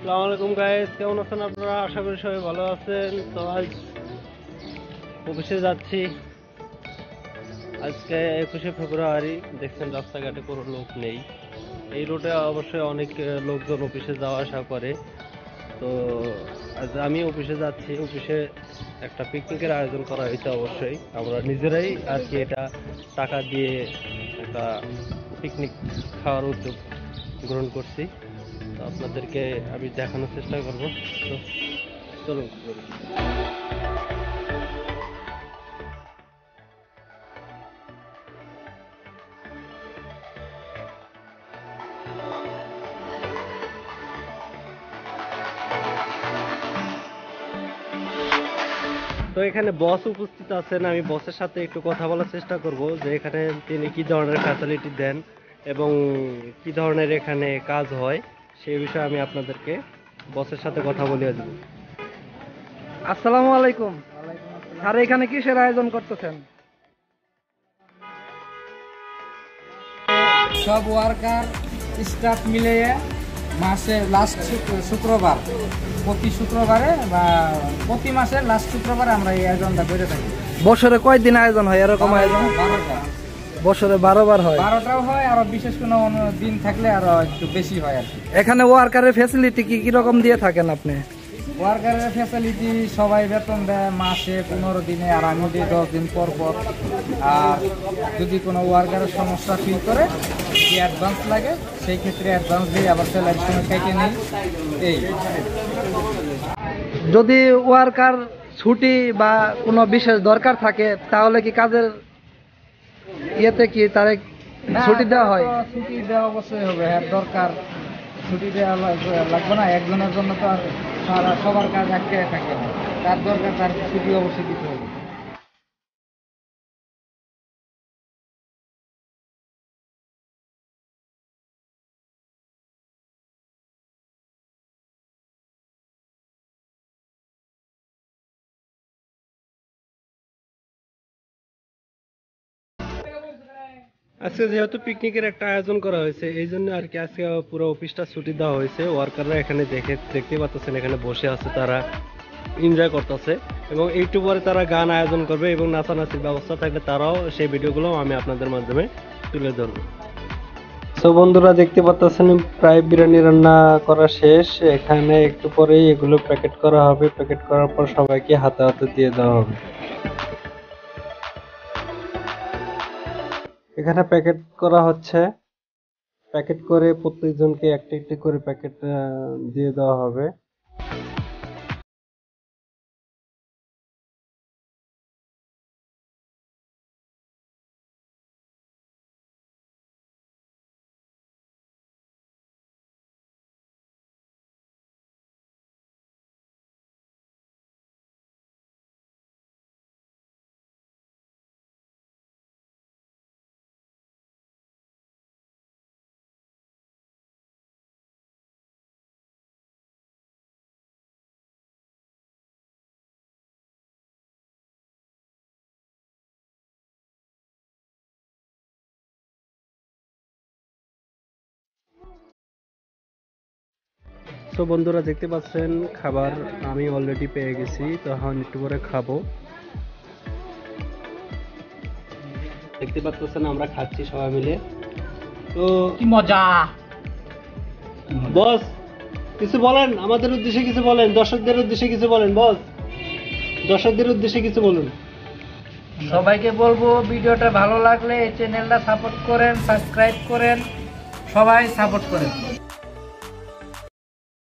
আসসালামু আলাইকুম গাইস, কেমন আছেন আপনারা? আশা করি সবাই ভালো আছেন। তো আজ অফিসে যাচ্ছি। আজকে 21শে ফেব্রুয়ারি। দেখছেন রাস্তাঘাটে কোনো লোক নেই। এই রোডে অবশ্যই অনেক লোকজন অফিসে যাওয়া আসা করে। তো আজ আমি অফিসে যাচ্ছি। অফিসে একটা পিকনিকের আয়োজন করা হয়েছে। অবশ্যই আমরা নিজেরাই আর কি এটা টাকা দিয়ে একটা পিকনিক খাওয়ার উদ্যোগ গ্রহণ করছি। তো আপনাদেরকে আমি দেখানোর চেষ্টা করব। তো চলুন। তো এখানে বস উপস্থিত আছেন। আমি বসের সাথে একটু কথা বলার চেষ্টা করব যে এখানে তিনি কি ধরনের ফ্যাসিলিটি দেন এবং কি ধরনের এখানে কাজ হয় সেই বিষয়ে আমি আপনাদেরকে বসের সাথে কথা বলিয়ে দেব। আসসালামু আলাইকুম। আর এখানে কিসের আয়োজন করতেছেন? সব ওয়ার্কার স্টাফ মিলিয়ে মাসে লাস্ট শুক্রবার, প্রতি শুক্রবারে বা প্রতি মাসের লাস্ট শুক্রবারে আমরা এই আয়োজনটা করে থাকি। বছরে কয়দিন আয়োজন হয় এরকম আয়োজন? 12টা। বছরে 12 বার হয়। 12টাও হয়, আরো বিশেষ কোনো দিন থাকলে আরো একটু বেশি হয় আর কি। এখানে ওয়ার্কারের ফ্যাসিলিটি কি রকম দিয়ে থাকেন আপনি? ওয়ার্কারের ফ্যাসিলিটি সবাই বেতন দেয় মাসে 15 দিনে, আর আমি দিই 10 দিন পর পর। আর যদি কোনো ওয়ার্কারের সমস্যা ফিল করে কি অ্যাডভান্স লাগে সেই ক্ষেত্রে অ্যাডভান্স দিই, আবার স্যালারি সময় কেটে নিই। এই যদি ওয়ার্কার ছুটি বা কোনো বিশেষ দরকার থাকে তাহলে কি কাজের ইয়েতে কি তারে ছুটি দেওয়া হয়? ছুটি দেওয়া অবশ্যই হবে। হ্যাঁ, দরকার ছুটি দেওয়া লাগবে না। একজনের জন্য তো আর সবার কাজ আটকে থাকে না। তার দরকার, তার ছুটি অবশ্যই দিতে হবে। আজকে যেহেতু পিকনিকের একটা আয়োজন করা হয়েছে এই জন্য আর কি আজকে পুরো অফিসটা ছুটি দেওয়া হয়েছে। ওয়ার্কাররা এখানে দেখতে পাচ্ছেন এখানে বসে আছে, তারা এনজয় করতেছে এবং একটু পরে তারা গান আয়োজন করবে এবং নাচানাচির ব্যবস্থা থাকলে তারাও সেই ভিডিওগুলো আমি আপনাদের মাধ্যমে তুলে ধরবো। তো বন্ধুরা দেখতে পাচ্ছেন প্রায় বিরিয়ানি রান্না করা শেষ। এখানে একটু পরেই এগুলো প্যাকেট করা হবে। প্যাকেট করার পর সবাইকে হাতে হাতে দিয়ে দেওয়া হবে। এখানে প্যাকেট করা হচ্ছে। প্যাকেট করে প্রত্যেকজনকে একটা একটা করে প্যাকেট দিয়ে দেওয়া হবে। তো বন্ধুরা দেখতে পাচ্ছেন খাবার আমি অলরেডি পেয়ে গেছি। তো এখন একটু করে খাবো। দেখতে পাচ্ছেন আমরা খাচ্ছি সবাই মিলে। তো কি মজা! বস কিছু বলেন, আমাদের উদ্দেশ্যে কিছু বলেন, দর্শকদের উদ্দেশ্যে কিছু বলেন। বস দর্শকদের উদ্দেশ্যে কিছু বলুন। সবাইকে বলবো ভিডিওটা ভালো লাগলে এই চ্যানেলটা সাপোর্ট করেন, সাবস্ক্রাইব করেন, সবাই সাপোর্ট করেন।